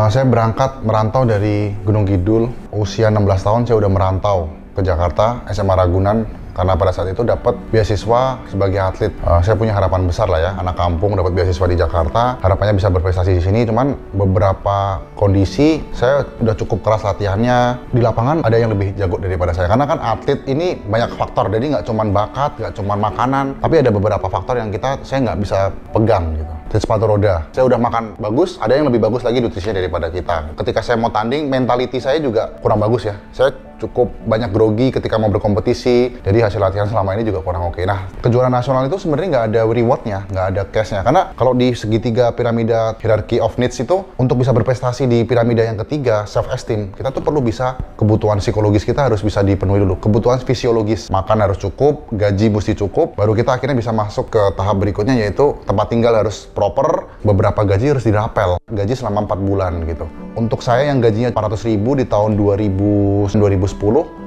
Saya berangkat merantau dari Gunung Kidul, usia 16 tahun saya udah merantau ke Jakarta, SMA Ragunan, karena pada saat itu dapat beasiswa sebagai atlet. Saya punya harapan besar lah ya, anak kampung dapat beasiswa di Jakarta, harapannya bisa berprestasi di sini. Cuman beberapa kondisi saya udah cukup keras latihannya, di lapangan ada yang lebih jago daripada saya. Karena kan atlet ini banyak faktor, jadi nggak cuma bakat, nggak cuma makanan, tapi ada beberapa faktor yang saya nggak bisa pegang gitu. Di sepatu roda, saya udah makan bagus, ada yang lebih bagus lagi nutrisinya daripada kita. Ketika saya mau tanding, mentality saya juga kurang bagus ya. Saya cukup banyak grogi ketika mau berkompetisi, jadi hasil latihan selama ini juga kurang oke. Nah, kejuaraan nasional itu sebenarnya nggak ada rewardnya, nggak ada cashnya. Karena kalau di segitiga piramida hierarchy of needs itu, untuk bisa berprestasi di piramida yang ketiga, self-esteem, kita tuh perlu bisa, kebutuhan psikologis kita harus bisa dipenuhi dulu. Kebutuhan fisiologis, makan harus cukup, gaji mesti cukup, baru kita akhirnya bisa masuk ke tahap berikutnya, yaitu tempat tinggal harus proper, beberapa gaji harus dirapel, gaji selama 4 bulan gitu. Untuk saya yang gajinya 400.000 di tahun 2010,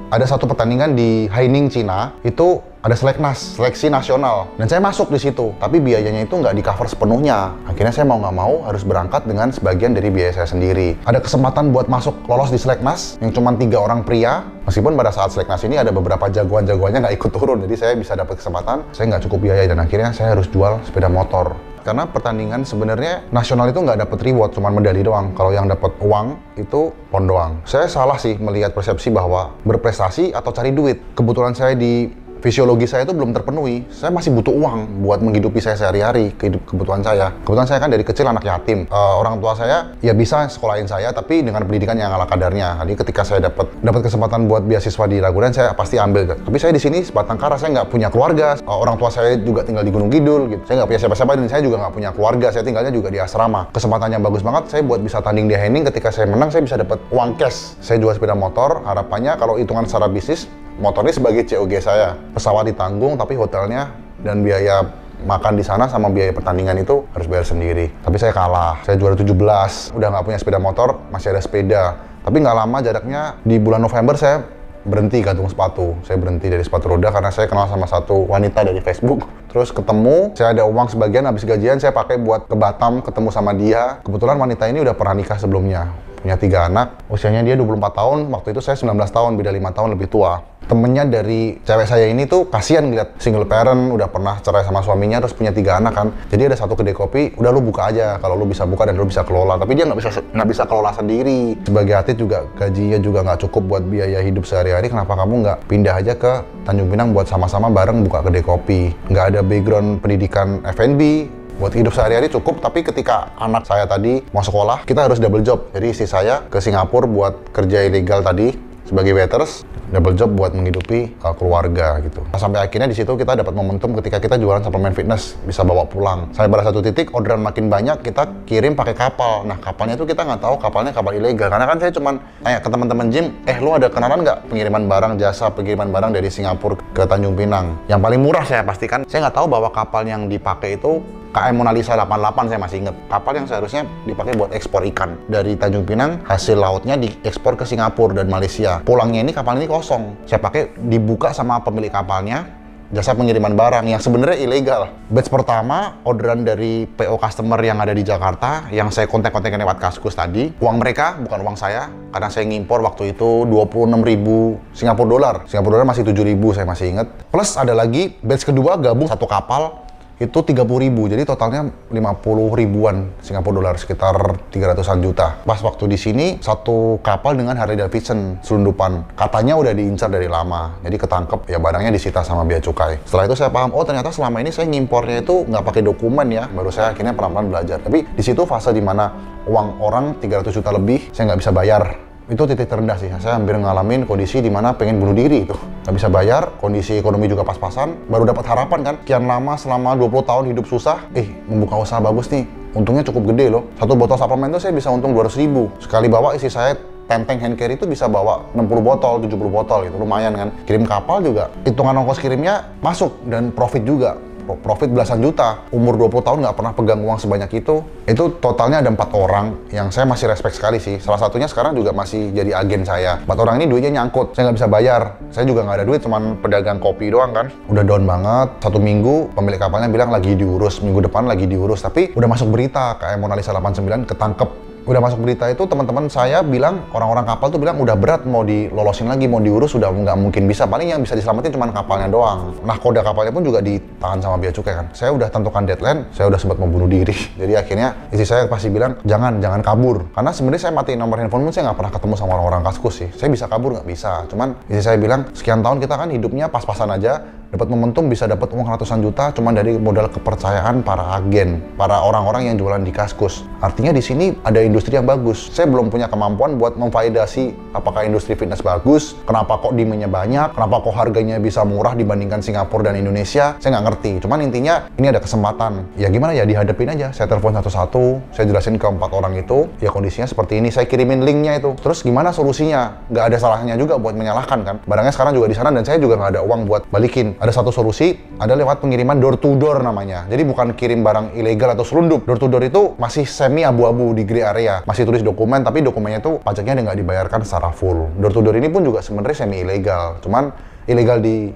ada satu pertandingan di Haining, Cina, itu ada seleknas, seleksi nasional, dan saya masuk di situ, tapi biayanya itu nggak di cover sepenuhnya. Akhirnya saya mau nggak mau harus berangkat dengan sebagian dari biaya saya sendiri. Ada kesempatan buat masuk lolos di seleknas yang cuma 3 orang pria, meskipun pada saat seleknas ini ada beberapa jagoan-jagoannya nggak ikut turun, jadi saya bisa dapat kesempatan, saya nggak cukup biaya, dan akhirnya saya harus jual sepeda motor. Karena pertandingan sebenarnya nasional itu nggak dapat reward, cuma medali doang. Kalau yang dapat uang itu pon doang. Saya salah sih melihat persepsi bahwa berprestasi atau cari duit. Kebetulan saya di fisiologi saya itu belum terpenuhi. Saya masih butuh uang buat menghidupi saya sehari-hari, kebutuhan saya. Kebetulan saya kan dari kecil anak yatim. Orang tua saya ya bisa sekolahin saya, tapi dengan pendidikan yang ala kadarnya. Jadi ketika saya dapat kesempatan buat beasiswa di Ragunan, saya pasti ambil. Tapi saya di sini sebatang kara, saya nggak punya keluarga. Orang tua saya juga tinggal di Gunung Kidul, gitu. Saya nggak punya siapa-siapa, dan saya juga nggak punya keluarga. Saya tinggalnya juga di asrama. Kesempatan yang bagus banget, saya buat bisa tanding di Haining. Ketika saya menang, saya bisa dapat uang cash. Saya jual sepeda motor. Harapannya kalau hitungan secara bisnis, motor ini sebagai COG saya. Pesawat ditanggung, tapi hotelnya dan biaya makan di sana sama biaya pertandingan itu harus bayar sendiri. Tapi saya kalah. Saya juara 17. Udah nggak punya sepeda motor, masih ada sepeda. Tapi nggak lama jaraknya, di bulan November saya berhenti gantung sepatu. Saya berhenti dari sepatu roda karena saya kenal sama satu wanita dari Facebook. Terus ketemu, saya ada uang sebagian, habis gajian saya pakai buat ke Batam, ketemu sama dia. Kebetulan wanita ini udah pernah nikah sebelumnya. Punya 3 anak, usianya dia 24 tahun, waktu itu saya 19 tahun, beda 5 tahun lebih tua. Temennya dari cewek saya ini tuh kasihan ngeliat single parent, udah pernah cerai sama suaminya, terus punya 3 anak kan. Jadi ada satu kedai kopi, udah lu buka aja kalau lu bisa buka dan lu bisa kelola. Tapi dia nggak bisa kelola sendiri. Sebagai atlet juga gajinya juga nggak cukup buat biaya hidup sehari-hari. Kenapa kamu nggak pindah aja ke Tanjung Pinang buat sama-sama bareng buka kedai kopi? Nggak ada background pendidikan F&B. Buat hidup sehari-hari cukup, tapi ketika anak saya tadi mau sekolah, kita harus double job. Jadi istri saya ke Singapura buat kerja ilegal tadi sebagai waiters, double job buat menghidupi keluarga gitu. Nah, sampai akhirnya di situ kita dapat momentum ketika kita jualan suplemen fitness, bisa bawa pulang. Sampai pada satu titik orderan makin banyak, kita kirim pakai kapal. Nah, kapalnya itu kita nggak tahu kapalnya kapal ilegal. Karena kan saya cuman tanya ke teman-teman gym, lu ada kenalan nggak pengiriman barang, jasa pengiriman barang dari Singapura ke Tanjung Pinang? Yang paling murah saya pastikan. Saya nggak tahu bahwa kapal yang dipakai itu KM Mona Lisa 88, saya masih ingat. Kapal yang seharusnya dipakai buat ekspor ikan. Dari Tanjung Pinang, hasil lautnya diekspor ke Singapura dan Malaysia. Pulangnya ini kapal ini kosong. Saya pakai dibuka sama pemilik kapalnya, jasa pengiriman barang yang sebenarnya ilegal. Batch pertama, orderan dari PO customer yang ada di Jakarta, yang saya kontak-kontakin lewat Kaskus tadi. Uang mereka, bukan uang saya, karena saya ngimpor waktu itu 26.000 Singapura dolar. Singapura dolar masih 7.000, saya masih ingat. Plus ada lagi, batch kedua gabung satu kapal, itu 30.000, jadi totalnya 50 ribuan Singapura dolar, sekitar 300-an juta. Pas waktu di sini, satu kapal dengan Harley Davidson selundupan. Katanya udah diincar dari lama, jadi ketangkep, ya barangnya disita sama bea cukai. Setelah itu saya paham, oh ternyata selama ini saya ngimpornya itu nggak pakai dokumen ya, baru saya akhirnya pelan-pelan belajar. Tapi di situ fase dimana uang orang 300 juta lebih, saya nggak bisa bayar. Itu titik terendah sih. Saya hampir ngalamin kondisi di mana pengen bunuh diri itu. Nggak bisa bayar, kondisi ekonomi juga pas-pasan, baru dapat harapan kan. Kian lama selama 20 tahun hidup susah, membuka usaha bagus nih. Untungnya cukup gede loh. Satu botol suplemen itu saya bisa untung 200.000. Sekali bawa isi saya tenteng hand carry itu bisa bawa 60 botol, 70 botol gitu. Lumayan kan. Kirim kapal juga, hitungan ongkos kirimnya masuk dan profit juga. Profit belasan juta. Umur 20 tahun nggak pernah pegang uang sebanyak itu. Itu totalnya ada 4 orang yang saya masih respect sekali sih. Salah satunya sekarang juga masih jadi agen saya. 4 orang ini duitnya nyangkut. Saya nggak bisa bayar. Saya juga nggak ada duit, cuman pedagang kopi doang kan. Udah down banget. 1 minggu pemilik kapalnya bilang lagi diurus. Minggu depan lagi diurus. Tapi udah masuk berita kayak Mona Lisa 89 ketangkep. Udah masuk berita itu, teman-teman saya bilang, orang-orang kapal tuh bilang udah berat, mau dilolosin lagi, mau diurus udah nggak mungkin bisa. Paling yang bisa diselamatin cuma kapalnya doang. Nahkoda kapalnya pun juga ditahan sama bea cukai kan. Saya udah tentukan deadline, saya udah sempat mau bunuh diri. Jadi akhirnya istri saya pasti bilang, jangan kabur. Karena sebenarnya saya matiin nomor handphone pun saya nggak pernah ketemu sama orang-orang Kaskus sih. Saya bisa kabur nggak bisa. Cuman istri saya bilang, sekian tahun kita kan hidupnya pas-pasan aja. Dapat momentum bisa dapat uang ratusan juta cuma dari modal kepercayaan para agen, para orang-orang yang jualan di Kaskus. Artinya di sini ada industri yang bagus. Saya belum punya kemampuan buat memvalidasi apakah industri fitness bagus, kenapa kok demandnya banyak, kenapa kok harganya bisa murah dibandingkan Singapura dan Indonesia. Saya nggak ngerti. Cuman intinya ini ada kesempatan. Ya gimana ya, dihadapin aja. Saya telepon satu-satu, saya jelasin ke 4 orang itu, ya kondisinya seperti ini. Saya kirimin linknya itu. Terus gimana solusinya? Nggak ada salahnya juga buat menyalahkan kan. Barangnya sekarang juga di sana dan saya juga nggak ada uang buat balikin. Ada satu solusi, ada lewat pengiriman door to door namanya. Jadi bukan kirim barang ilegal atau selundup. Door to door itu masih semi abu-abu di gray area. Masih tulis dokumen, tapi dokumennya itu pajaknya nggak dibayarkan secara full. Door to door ini pun juga sebenarnya semi ilegal. Cuman ilegal di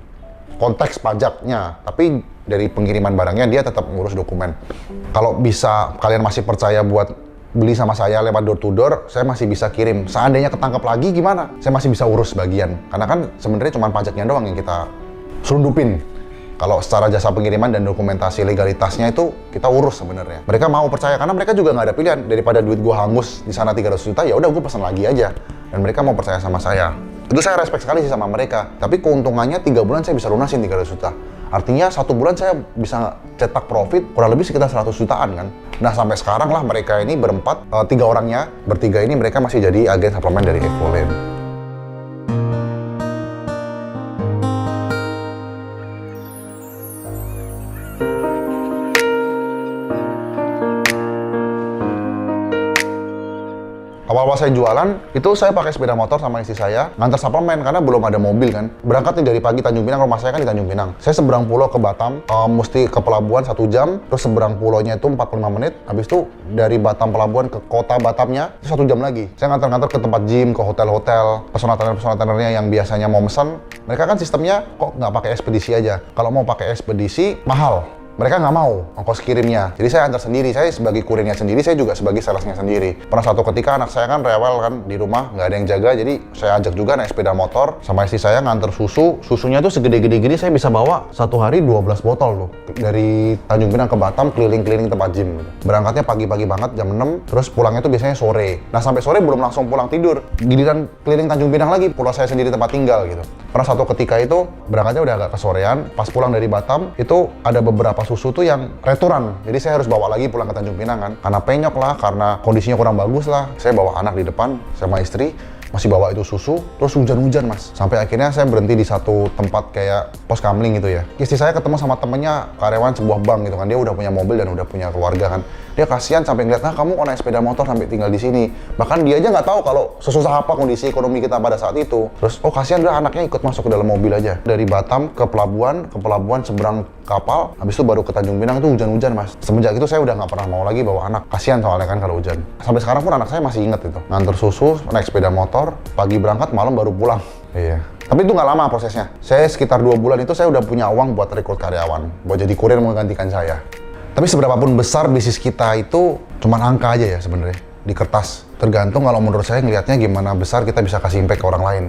konteks pajaknya. Tapi dari pengiriman barangnya dia tetap ngurus dokumen. Kalau bisa kalian masih percaya buat beli sama saya lewat door to door, saya masih bisa kirim. Seandainya ketangkap lagi gimana? Saya masih bisa urus bagian. Karena kan sebenarnya cuma pajaknya doang yang kita selundupin. Kalau secara jasa pengiriman dan dokumentasi legalitasnya itu kita urus sebenarnya. Mereka mau percaya karena mereka juga nggak ada pilihan. Daripada duit gua hangus di sana 300 juta, ya udah gua pesan lagi aja. Dan mereka mau percaya sama saya. Itu saya respect sekali sih sama mereka. Tapi keuntungannya 3 bulan saya bisa lunasin 300 juta. Artinya 1 bulan saya bisa cetak profit kurang lebih sekitar 100 jutaan kan. Nah sampai sekarang lah mereka ini berempat, 3 orangnya, bertiga ini mereka masih jadi agen suplemen dari Evolent. Awal-awal saya jualan, itu saya pakai sepeda motor sama istri saya, ngantar suplemen karena belum ada mobil kan. Berangkat nih dari pagi Tanjung Pinang, rumah saya kan di Tanjung Pinang. Saya seberang pulau ke Batam, mesti ke pelabuhan 1 jam, terus seberang pulaunya itu 45 menit, habis itu dari Batam pelabuhan ke kota Batamnya, itu 1 jam lagi. Saya ngantar-ngantar ke tempat gym, ke hotel-hotel, personal trainer-nya yang biasanya mau mesen. Mereka kan sistemnya kok nggak pakai ekspedisi aja. Kalau mau pakai ekspedisi, mahal. Mereka nggak mau ongkos kirimnya, jadi saya antar sendiri. Saya sebagai kurirnya sendiri, saya juga sebagai salesnya sendiri. Pernah satu ketika anak saya kan rewel kan di rumah, nggak ada yang jaga, jadi saya ajak juga naik sepeda motor sama istri saya nganter susu. Susunya tuh segede-gede gini, saya bisa bawa 1 hari 12 botol tuh. Dari Tanjung Pinang ke Batam, keliling-keliling tempat gym gitu. Berangkatnya pagi-pagi banget, jam 6, terus pulangnya tuh biasanya sore. Nah sampai sore belum langsung pulang tidur, giliran keliling Tanjung Pinang lagi, pulau saya sendiri tempat tinggal gitu. Pernah satu ketika itu, berangkatnya udah agak kesorean, pas pulang dari Batam, itu ada beberapa susu tuh yang returan. Jadi saya harus bawa lagi pulang ke Tanjung Pinang kan. Karena penyok lah, karena kondisinya kurang bagus lah. Saya bawa anak di depan sama istri, masih bawa itu susu, terus hujan-hujan mas. Sampai akhirnya saya berhenti di satu tempat kayak pos kamling gitu ya. Istri saya ketemu sama temennya, karyawan sebuah bank gitu kan. Dia udah punya mobil dan udah punya keluarga kan. Dia kasihan sampai ngeliat, nah kamu kok naik sepeda motor sampai tinggal di sini. Bahkan dia aja nggak tahu kalau sesusah apa kondisi ekonomi kita pada saat itu. Terus, oh kasihan udah anaknya ikut masuk ke dalam mobil aja. Dari Batam ke pelabuhan seberang kapal, habis itu baru ke Tanjung Pinang itu hujan-hujan mas. Semenjak itu saya udah nggak pernah mau lagi bawa anak. Kasihan soalnya kan kalau hujan. Sampai sekarang pun anak saya masih inget itu. Nganter susu, naik sepeda motor, pagi berangkat, malam baru pulang. Iya. Tapi itu nggak lama prosesnya. Saya sekitar 2 bulan itu saya udah punya uang buat rekrut karyawan, buat jadi kurir menggantikan saya. Tapi seberapapun besar bisnis kita itu cuma angka aja ya sebenarnya di kertas. Tergantung kalau menurut saya ngelihatnya gimana besar kita bisa kasih impact ke orang lain.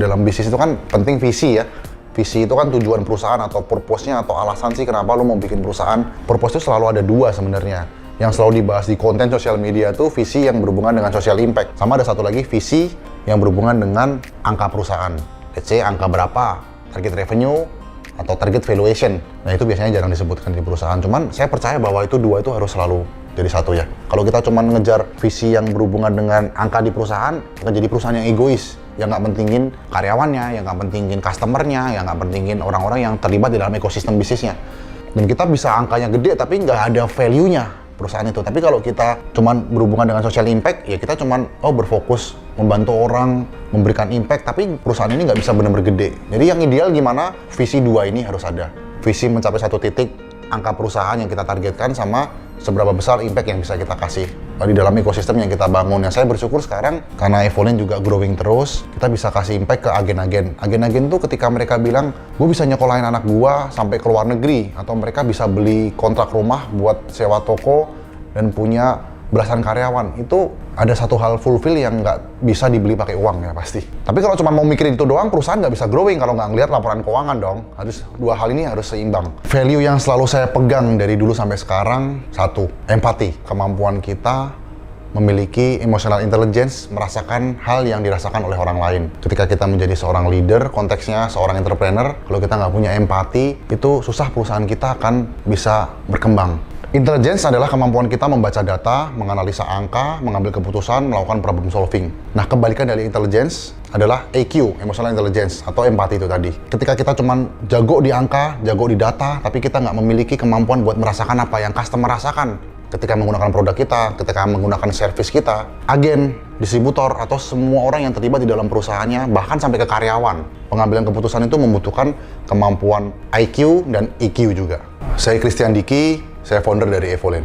Dalam bisnis itu kan penting visi ya. Visi itu kan tujuan perusahaan atau purpose-nya atau alasan sih kenapa lo mau bikin perusahaan. Purpose itu selalu ada 2 sebenarnya. Yang selalu dibahas di konten sosial media tuh visi yang berhubungan dengan social impact. Sama ada satu lagi visi yang berhubungan dengan angka perusahaan. Let's say angka berapa, target revenue, atau target valuation. Nah itu biasanya jarang disebutkan di perusahaan. Cuman saya percaya bahwa itu 2 itu harus selalu jadi satu ya. Kalau kita cuma ngejar visi yang berhubungan dengan angka di perusahaan, akan jadi perusahaan yang egois, yang nggak pentingin karyawannya, yang nggak pentingin customernya, yang nggak pentingin orang-orang yang terlibat di dalam ekosistem bisnisnya. Dan kita bisa angkanya gede tapi nggak ada value-nya perusahaan itu. Tapi kalau kita cuman berhubungan dengan social impact, ya kita cuman berfokus membantu orang, memberikan impact, tapi perusahaan ini nggak bisa benar-benar gede. Jadi yang ideal gimana? Visi 2 ini harus ada. Visi mencapai satu titik, angka perusahaan yang kita targetkan sama seberapa besar impact yang bisa kita kasih di dalam ekosistem yang kita bangun. Yang saya bersyukur sekarang karena Evolent juga growing terus, kita bisa kasih impact ke agen-agen. Agen-agen tuh ketika mereka bilang, gue bisa nyekolahin anak gua sampai ke luar negeri, atau mereka bisa beli kontrak rumah buat sewa toko dan punya belasan karyawan, itu ada satu hal fulfill yang nggak bisa dibeli pakai uang ya pasti. Tapi kalau cuma mau mikirin itu doang, perusahaan nggak bisa growing kalau nggak ngelihat laporan keuangan dong. Harus dua hal ini harus seimbang. Value yang selalu saya pegang dari dulu sampai sekarang, satu, empati. Kemampuan kita memiliki emotional intelligence, merasakan hal yang dirasakan oleh orang lain. Ketika kita menjadi seorang leader, konteksnya seorang entrepreneur, kalau kita nggak punya empati, itu susah perusahaan kita akan bisa berkembang. Intelligence adalah kemampuan kita membaca data, menganalisa angka, mengambil keputusan, melakukan problem solving. Nah, kebalikan dari intelligence adalah EQ, emotional intelligence, atau empati itu tadi. Ketika kita cuma jago di angka, jago di data, tapi kita nggak memiliki kemampuan buat merasakan apa yang customer rasakan ketika menggunakan produk kita, ketika menggunakan service kita, agen, distributor, atau semua orang yang terlibat di dalam perusahaannya, bahkan sampai ke karyawan. Pengambilan keputusan itu membutuhkan kemampuan IQ dan EQ juga. Saya Christian Diki, saya founder dari Evolent.